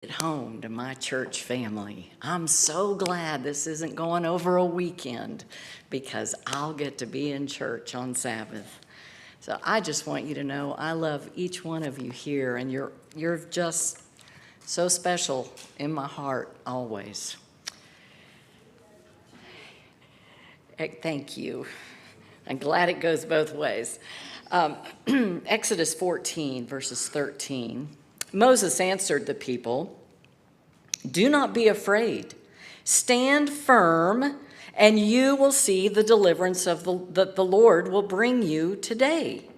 At home to my church family. I'm so glad this isn't going over a weekend because I'll get to be in church on Sabbath. So I just want you to know I love each one of you here, and you're just so special in my heart always. Thank you. I'm glad it goes both ways. Exodus 14, verses 13. Moses answered the people, "Do not be afraid. Stand firm, and you will see the deliverance that the Lord will bring you today.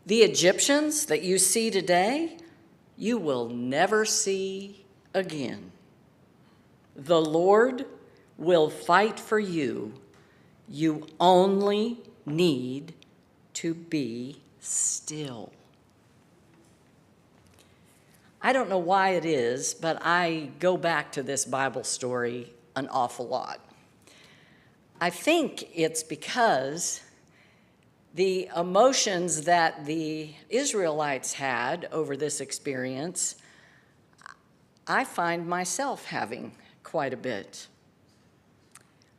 The Egyptians that you see today, you will never see again. The Lord will fight for you. You only need to be still." I don't know why it is, but I go back to this Bible story an awful lot. I think it's because the emotions that the Israelites had over this experience, I find myself having quite a bit.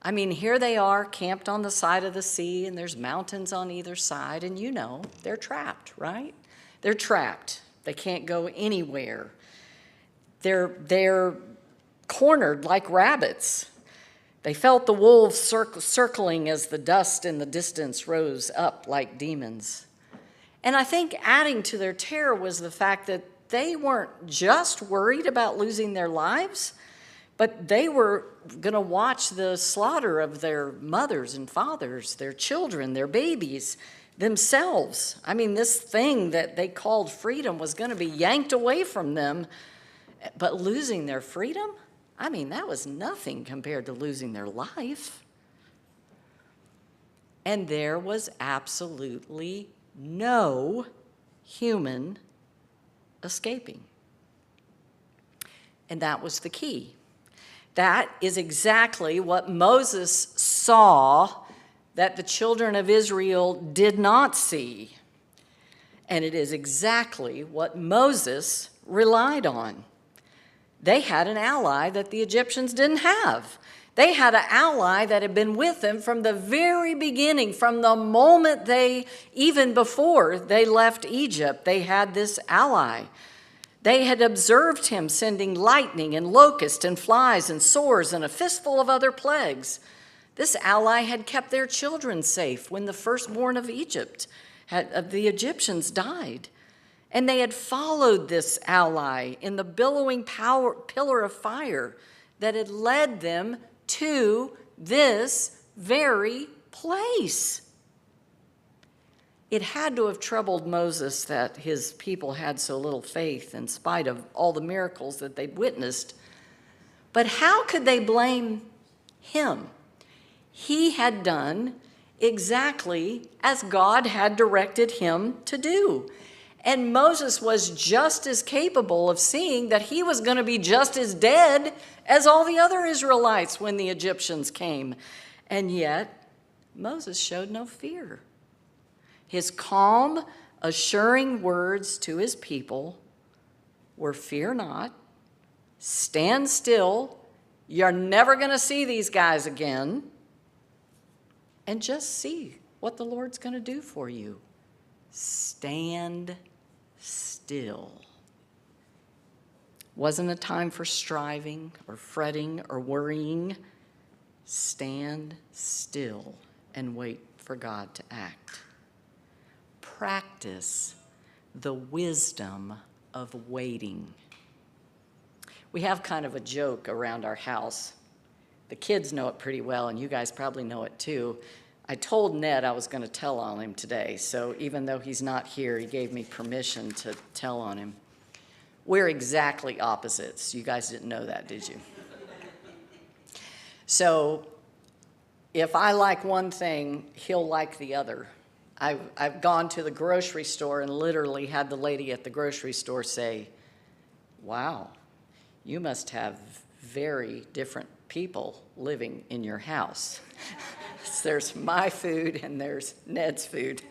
I mean, here they are camped on the side of the sea, and there's mountains on either side, and they're trapped, right? They're trapped. They can't go anywhere. They're cornered like rabbits. They felt the wolves circling as the dust in the distance rose up like demons. And I think adding to their terror was the fact that they weren't just worried about losing their lives, but they were going to watch the slaughter of their mothers and fathers, their children, their babies, themselves. I mean, this thing that they called freedom was going to be yanked away from them, but losing their freedom? I mean, that was nothing compared to losing their life. And there was absolutely no human escaping. And that was the key. That is exactly what Moses saw that the children of Israel did not see. And it is exactly what Moses relied on. They had an ally that the Egyptians didn't have. They had an ally that had been with them from the very beginning, from the moment even before they left Egypt, they had this ally. They had observed him sending lightning and locusts and flies and sores and a fistful of other plagues. This ally had kept their children safe when the firstborn of the Egyptians died. And they had followed this ally in the billowing pillar of fire that had led them to this very place. It had to have troubled Moses that his people had so little faith in spite of all the miracles that they'd witnessed. But how could they blame him? He had done exactly as God had directed him to do. And Moses was just as capable of seeing that he was going to be just as dead as all the other Israelites when the Egyptians came. And yet, Moses showed no fear. His calm, assuring words to his people were, "Fear not, stand still, you're never going to see these guys again, and just see what the Lord's going to do for you. Stand still." Wasn't a time for striving or fretting or worrying. Stand still and wait for God to act. Practice the wisdom of waiting. We have kind of a joke around our house. The kids know it pretty well, and you guys probably know it too. I told Ned I was going to tell on him today, so even though he's not here, he gave me permission to tell on him. We're exactly opposites. You guys didn't know that, did you? So if I like one thing, he'll like the other. I've gone to the grocery store and literally had the lady at the grocery store say, "Wow, you must have very different people living in your house." There's my food and there's Ned's food.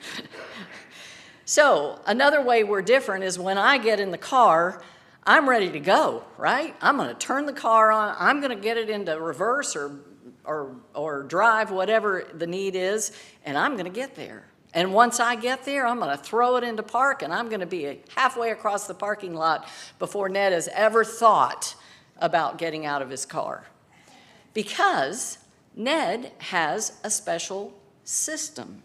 So another way we're different is when I get in the car, I'm ready to go, right? I'm going to turn the car on. I'm going to get it into reverse or drive, whatever the need is, and I'm going to get there. And once I get there, I'm going to throw it into park, and I'm going to be halfway across the parking lot before Ned has ever thought about getting out of his car. Because Ned has a special system.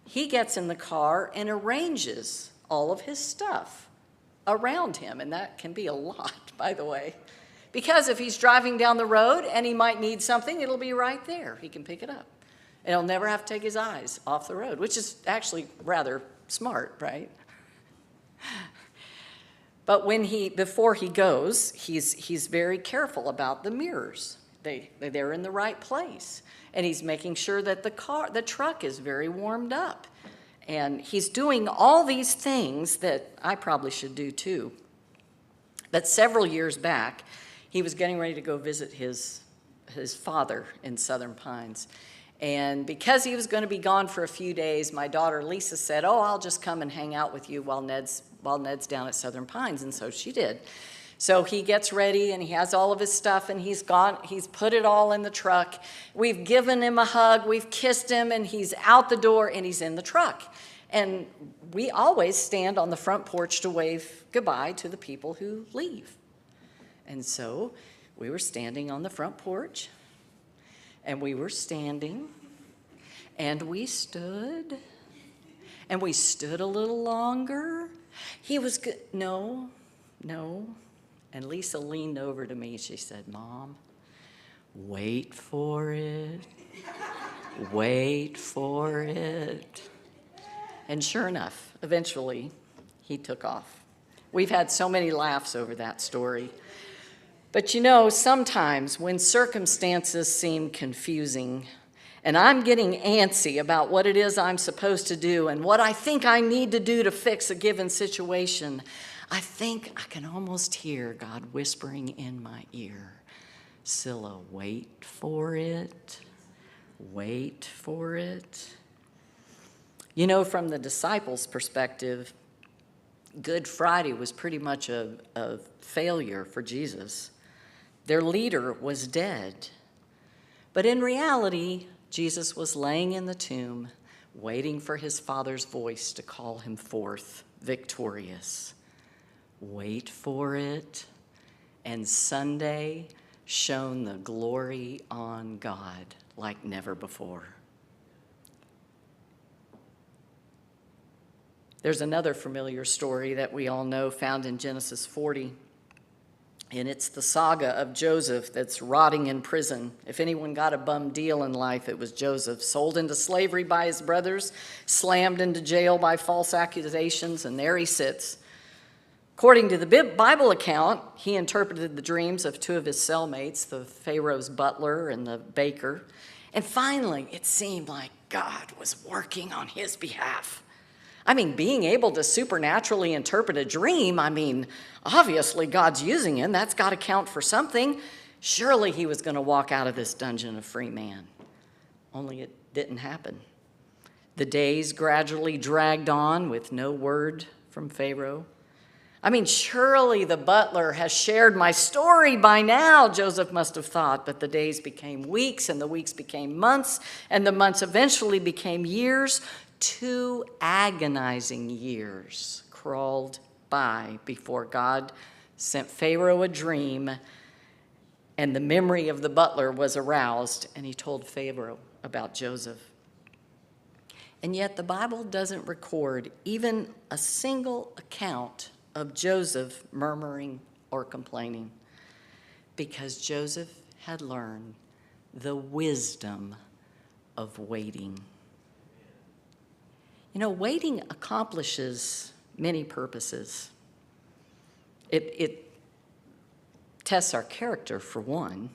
He gets in the car and arranges all of his stuff around him, and that can be a lot, by the way. Because if he's driving down the road and he might need something, it'll be right there. He can pick it up. And he'll never have to take his eyes off the road, which is actually rather smart, right? But before he goes, he's very careful about the mirrors. They're in the right place. And he's making sure that the truck is very warmed up. And he's doing all these things that I probably should do too. But several years back, he was getting ready to go visit his father in Southern Pines. And because he was going to be gone for a few days, my daughter Lisa said, "Oh, I'll just come and hang out with you while Ned's down at Southern Pines." And so she did. So he gets ready and he has all of his stuff and he's put it all in the truck. We've given him a hug, we've kissed him, and he's out the door and he's in the truck. And we always stand on the front porch to wave goodbye to the people who leave. And so we were standing on the front porch, and we were standing, and we stood a little longer. He was good. No. And Lisa leaned over to me. She said, "Mom, wait for it. Wait for it." And sure enough, eventually, he took off. We've had so many laughs over that story. But you know, sometimes when circumstances seem confusing, and I'm getting antsy about what it is I'm supposed to do and what I think I need to do to fix a given situation, I think I can almost hear God whispering in my ear, "Scylla, wait for it. Wait for it." You know, from the disciples' perspective, Good Friday was pretty much a failure for Jesus. Their leader was dead. But in reality, Jesus was laying in the tomb, waiting for his Father's voice to call him forth victorious. Wait for it. And Sunday shone the glory on God like never before. There's another familiar story that we all know found in Genesis 40. And it's the saga of Joseph that's rotting in prison. If anyone got a bum deal in life, it was Joseph. Sold into slavery by his brothers, slammed into jail by false accusations, and there he sits. According to the Bible account, he interpreted the dreams of two of his cellmates, the Pharaoh's butler and the baker. And finally, it seemed like God was working on his behalf. I mean, being able to supernaturally interpret a dream, obviously God's using him. That's got to count for something. Surely he was going to walk out of this dungeon a free man. Only it didn't happen. The days gradually dragged on with no word from Pharaoh. Surely the butler has shared my story by now, Joseph must have thought. But the days became weeks, and the weeks became months, and the months eventually became years. 2 agonizing years crawled by before God sent Pharaoh a dream, and the memory of the butler was aroused, and he told Pharaoh about Joseph. And yet the Bible doesn't record even a single account of Joseph murmuring or complaining, because Joseph had learned the wisdom of waiting. You know, waiting accomplishes many purposes. It tests our character, for one.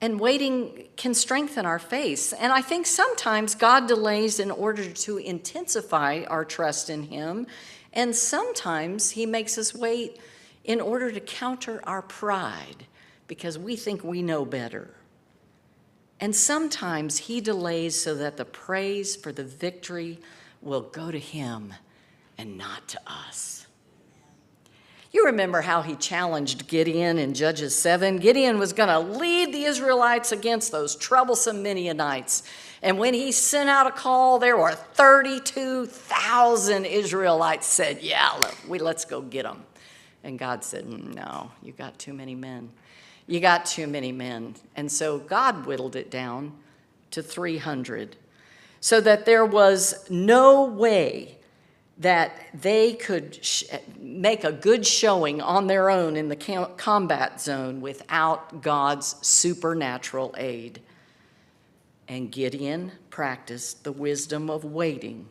And waiting can strengthen our faith. And I think sometimes God delays in order to intensify our trust in him. And sometimes he makes us wait in order to counter our pride because we think we know better. And sometimes he delays so that the praise for the victory will go to him and not to us. You remember how he challenged Gideon in Judges 7? Gideon was going to lead the Israelites against those troublesome Midianites. And when he sent out a call, there were 32,000 Israelites said, yeah, let's go get them. And God said, no, you got too many men. You got too many men. And so God whittled it down to 300 so that there was no way that they could make a good showing on their own in the combat zone without God's supernatural aid. And Gideon practiced the wisdom of waiting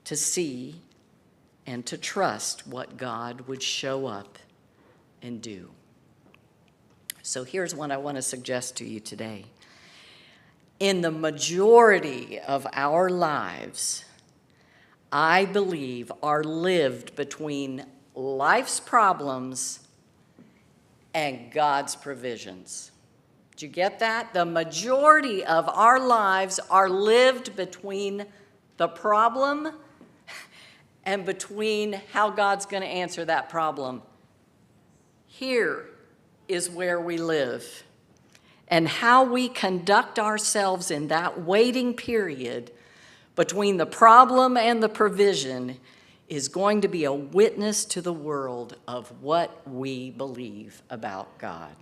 to see and to trust what God would show up and do. So here's what I want to suggest to you today. In the majority of our lives, I believe, are lived between life's problems and God's provisions. Did you get that? The majority of our lives are lived between the problem and between how God's going to answer that problem. Here is where we live. And how we conduct ourselves in that waiting period between the problem and the provision is going to be a witness to the world of what we believe about God.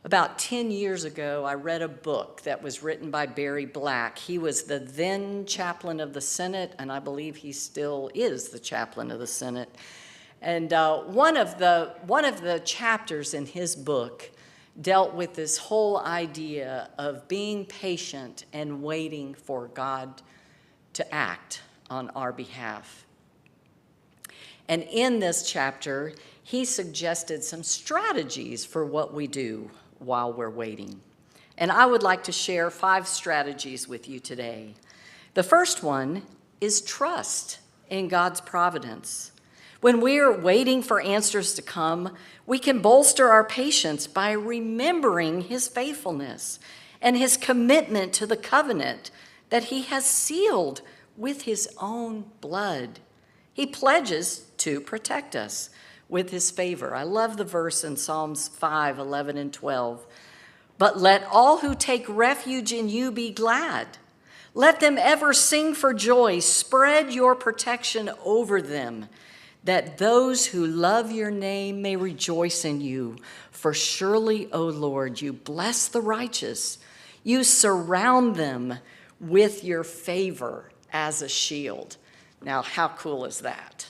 About 10 years ago, I read a book that was written by Barry Black. He was the then chaplain of the Senate, and I believe he still is the chaplain of the Senate. And one of the chapters in his book dealt with this whole idea of being patient and waiting for God to act on our behalf. And in this chapter, he suggested some strategies for what we do while we're waiting. And I would like to share 5 strategies with you today. The first one is trust in God's providence. When we're waiting for answers to come, we can bolster our patience by remembering his faithfulness and his commitment to the covenant that he has sealed with his own blood. He pledges to protect us with his favor. I love the verse in Psalms 5, 11 and 12. But let all who take refuge in you be glad. Let them ever sing for joy. Spread your protection over them, that those who love your name may rejoice in you. For surely, O Lord, you bless the righteous. You surround them with your favor as a shield. Now, how cool is that?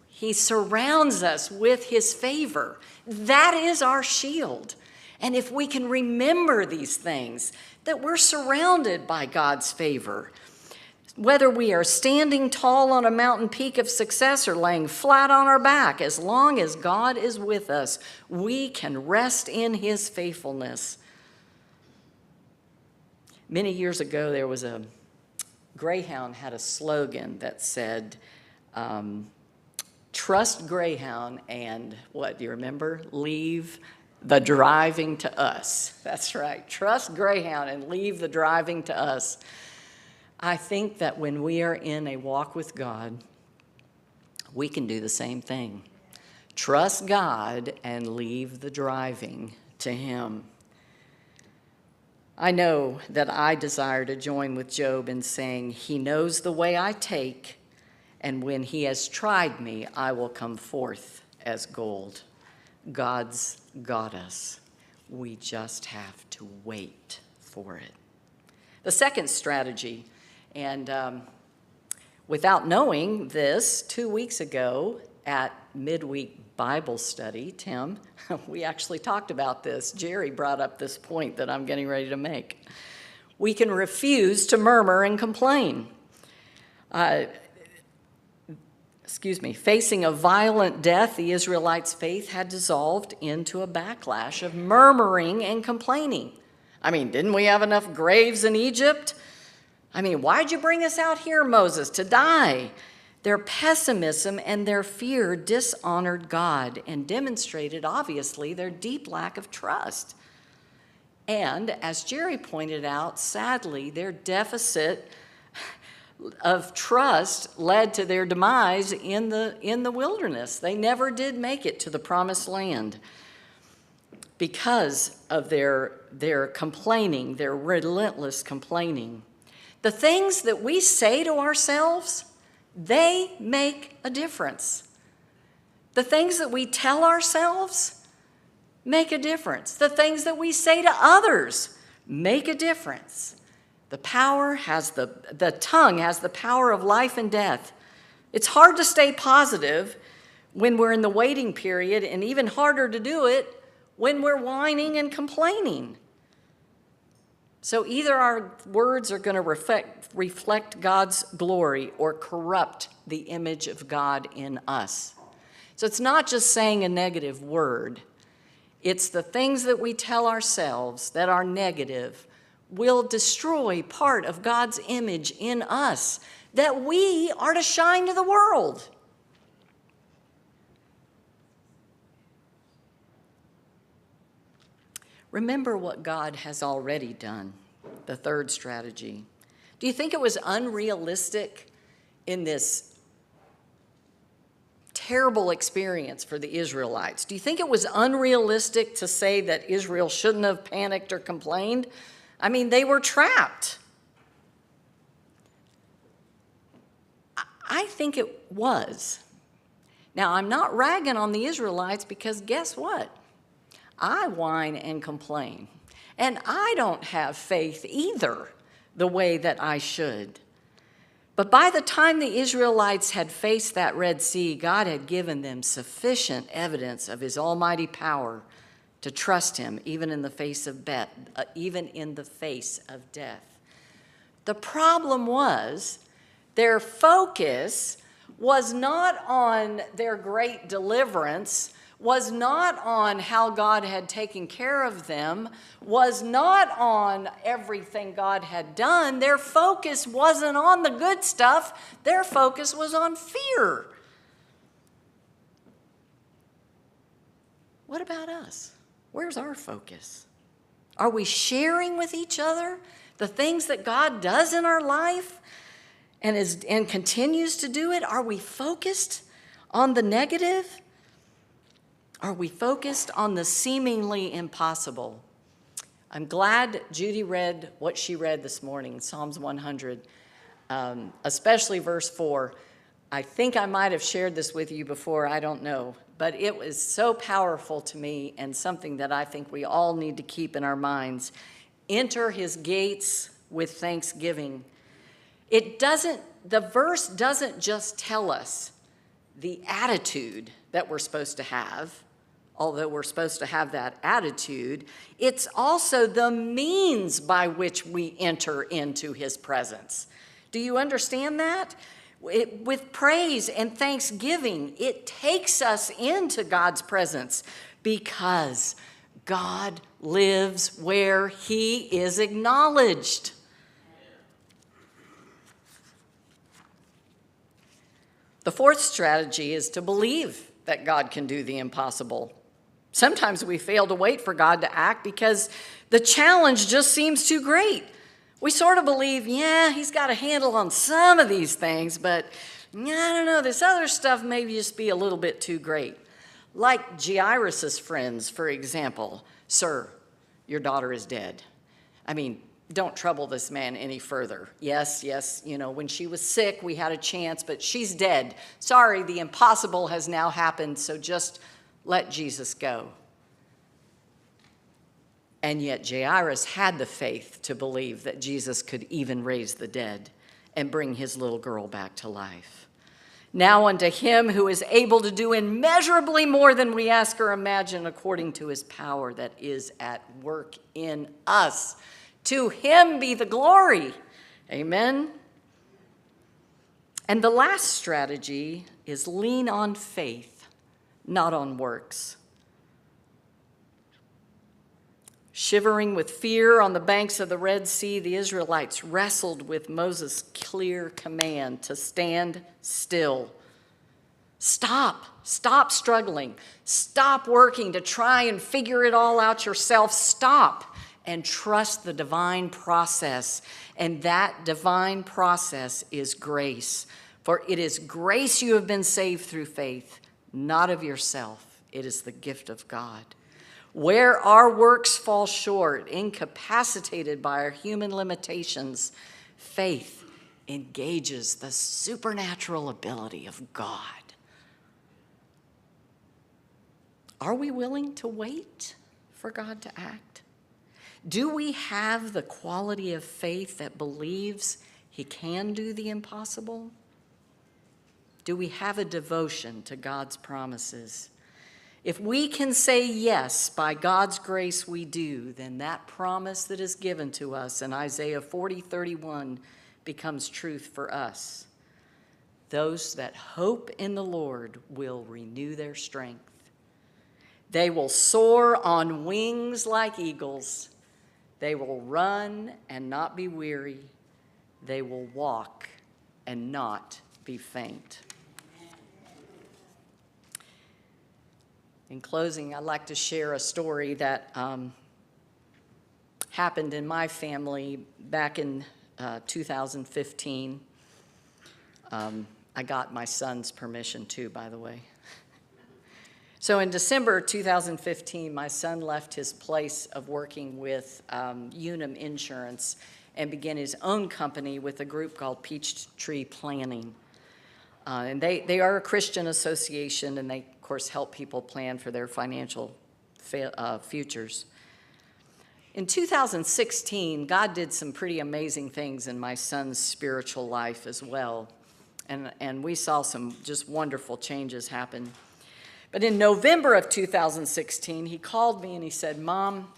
He surrounds us with his favor. That is our shield. And if we can remember these things, that we're surrounded by God's favor, whether we are standing tall on a mountain peak of success or laying flat on our back, as long as God is with us, we can rest in his faithfulness. Many years ago, there was a Greyhound had a slogan that said, trust Greyhound and what, do you remember? Leave the driving to us. That's right. Trust Greyhound and leave the driving to us. I think that when we are in a walk with God, we can do the same thing. Trust God and leave the driving to him. I know that I desire to join with Job in saying, he knows the way I take, and when he has tried me, I will come forth as gold. God's got us. We just have to wait for it. The second strategy, and without knowing this, 2 weeks ago at midweek Bible study, Tim, we actually talked about this. Jerry brought up this point that I'm getting ready to make. We can refuse to murmur and complain. Facing a violent death, the Israelites' faith had dissolved into a backlash of murmuring and complaining. I mean, didn't we have enough graves in Egypt? I mean, why'd you bring us out here, Moses, to die? Their pessimism and their fear dishonored God and demonstrated, obviously, their deep lack of trust. And, as Jerry pointed out, sadly, their deficit of trust led to their demise in the wilderness. They never did make it to the promised land because of their complaining, their relentless complaining. The things that we say to ourselves, they make a difference. The things that we tell ourselves make a difference. The things that we say to others make a difference. The tongue has the power of life and death. It's hard to stay positive when we're in the waiting period, and even harder to do it when we're whining and complaining. So either our words are going to reflect God's glory or corrupt the image of God in us. So it's not just saying a negative word. It's the things that we tell ourselves that are negative will destroy part of God's image in us that we are to shine to the world. Remember what God has already done, the third strategy. Do you think it was unrealistic in this terrible experience for the Israelites? Do you think it was unrealistic to say that Israel shouldn't have panicked or complained? I mean, they were trapped. I think it was. Now, I'm not ragging on the Israelites because guess what? I whine and complain, and I don't have faith either the way that I should. But by the time the Israelites had faced that Red Sea, God had given them sufficient evidence of his almighty power to trust him, even in the face of death. The problem was their focus was not on their great deliverance, was not on how God had taken care of them, was not on everything God had done. Their focus wasn't on the good stuff. Their focus was on fear. What about us? Where's our focus? Are we sharing with each other the things that God does in our life and continues to do it? Are we focused on the negative? Are we focused on the seemingly impossible? I'm glad Judy read what she read this morning, Psalms 100, especially verse 4. I think I might have shared this with you before, I don't know. But it was so powerful to me and something that I think we all need to keep in our minds. Enter his gates with thanksgiving. The verse doesn't just tell us the attitude that we're supposed to have, although we're supposed to have that attitude. It's also the means by which we enter into his presence. Do you understand that? With praise and thanksgiving, it takes us into God's presence because God lives where he is acknowledged. The fourth strategy is to believe that God can do the impossible. Sometimes we fail to wait for God to act because the challenge just seems too great. We sort of believe, yeah, he's got a handle on some of these things, but I don't know, this other stuff may just be a little bit too great. Like Jairus' friends, for example. Sir, your daughter is dead. I mean, don't trouble this man any further. Yes, when she was sick, we had a chance, but she's dead. Sorry, the impossible has now happened, so just let Jesus go. And yet Jairus had the faith to believe that Jesus could even raise the dead and bring his little girl back to life. Now unto him who is able to do immeasurably more than we ask or imagine according to his power that is at work in us. To him be the glory. Amen. And the last strategy is lean on faith, not on works. Shivering with fear on the banks of the Red Sea, the Israelites wrestled with Moses' clear command to stand still. Stop struggling. Stop working to try and figure it all out yourself. Stop and trust the divine process. And that divine process is grace. For it is grace you have been saved through faith, not of yourself. It is the gift of God. Where our works fall short, incapacitated by our human limitations, faith engages the supernatural ability of God. Are we willing to wait for God to act? Do we have the quality of faith that believes he can do the impossible? Do we have a devotion to God's promises? If we can say yes, by God's grace we do, then that promise that is given to us in Isaiah 40:31 becomes truth for us. Those that hope in the Lord will renew their strength. They will soar on wings like eagles. They will run and not be weary. They will walk and not be faint. In closing, I'd like to share a story that happened in my family back in 2015. I got my son's permission too, by the way. So in December 2015, my son left his place of working with Unum Insurance and began his own company with a group called Peachtree Planning. And they are a Christian association, and they, of course, help people plan for their financial futures. In 2016, God did some pretty amazing things in my son's spiritual life as well. And we saw some just wonderful changes happen. But in November of 2016, he called me and he said, "Mom,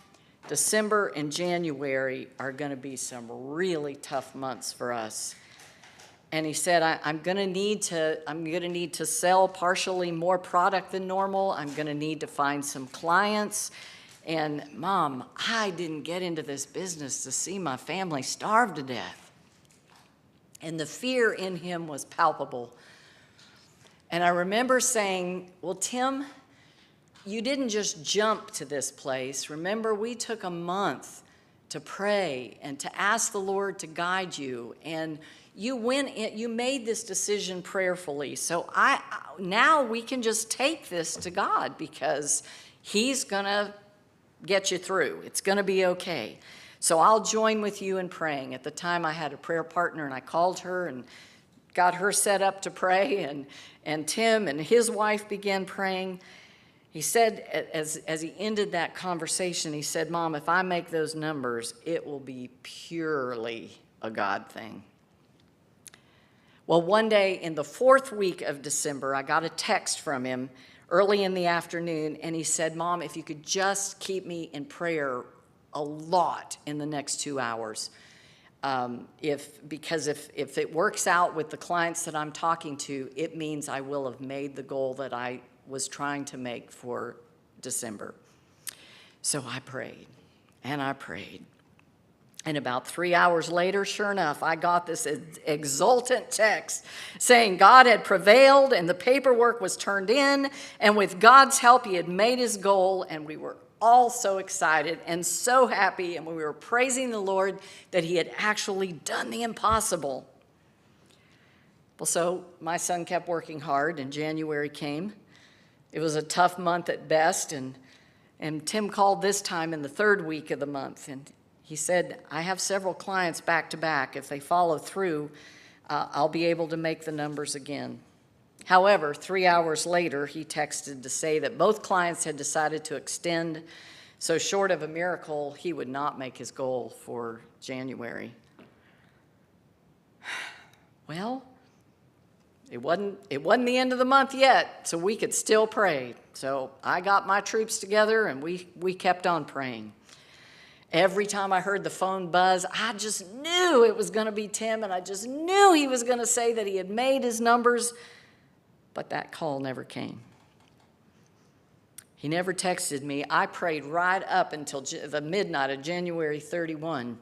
December and January are going to be some really tough months for us." And he said, I'm going to need to sell partially more product than normal. I'm going to need to find some clients. And Mom, I didn't get into this business to see my family starve to death. And the fear in him was palpable. And I remember saying, "Well, Tim, you didn't just jump to this place. Remember, we took a month to pray and to ask the Lord to guide you. And you made this decision prayerfully. So now we can just take this to God because he's going to get you through. It's going to be okay. So I'll join with you in praying." At the time, I had a prayer partner, and I called her and got her set up to pray, and Tim and his wife began praying. He said, as he ended that conversation, he said, "Mom, if I make those numbers, it will be purely a God thing." Well, one day in the 4th week of December, I got a text from him early in the afternoon, and he said, "Mom, if you could just keep me in prayer a lot in the next 2 hours. Because if it works out with the clients that I'm talking to, it means I will have made the goal that I was trying to make for December." So I prayed, and I prayed. And about 3 hours later, sure enough, I got this exultant text saying God had prevailed and the paperwork was turned in, and with God's help, he had made his goal, and we were all so excited and so happy, and we were praising the Lord that he had actually done the impossible. Well, so my son kept working hard, and January came. It was a tough month at best, and Tim called this time in the 3rd week of the month, and he said, "I have several clients back to back. If they follow through, I'll be able to make the numbers again." However, 3 hours later, he texted to say that both clients had decided to extend, so short of a miracle, he would not make his goal for January. Well, it wasn't the end of the month yet, so we could still pray. So I got my troops together, and we kept on praying. Every time I heard the phone buzz, I just knew it was going to be Tim, and I just knew he was going to say that he had made his numbers, but that call never came. He never texted me. I prayed right up until the midnight of January 31,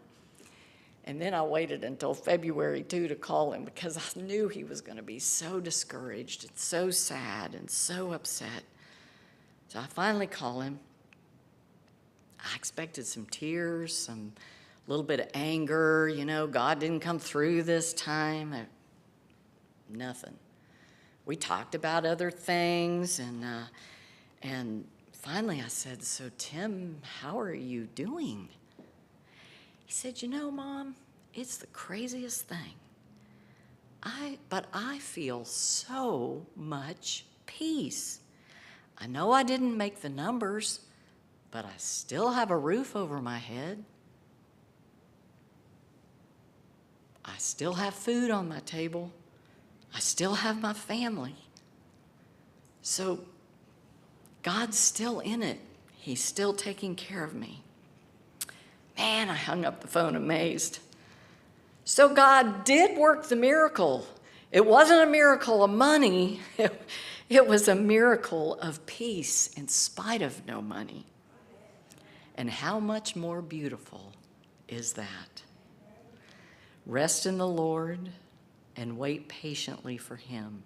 and then I waited until February 2 to call him because I knew he was going to be so discouraged and so sad and so upset. So I finally call him. I expected some tears, some little bit of anger, God didn't come through this time. Nothing. We talked about other things, and finally I said, "So Tim, how are you doing?" He said, Mom, it's the craziest thing. But I feel so much peace. I know I didn't make the numbers, but I still have a roof over my head. I still have food on my table. I still have my family. So God's still in it. He's still taking care of me. Man, I hung up the phone amazed. So God did work the miracle. It wasn't a miracle of money. It was a miracle of peace in spite of no money. And how much more beautiful is that? Rest in the Lord and wait patiently for him.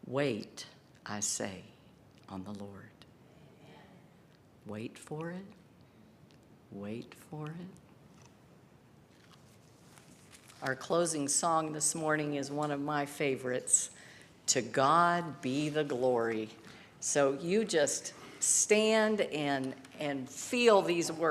Wait, I say, on the Lord. Wait for it. Wait for it. Our closing song this morning is one of my favorites, "To God Be the Glory." So you just stand and feel these words.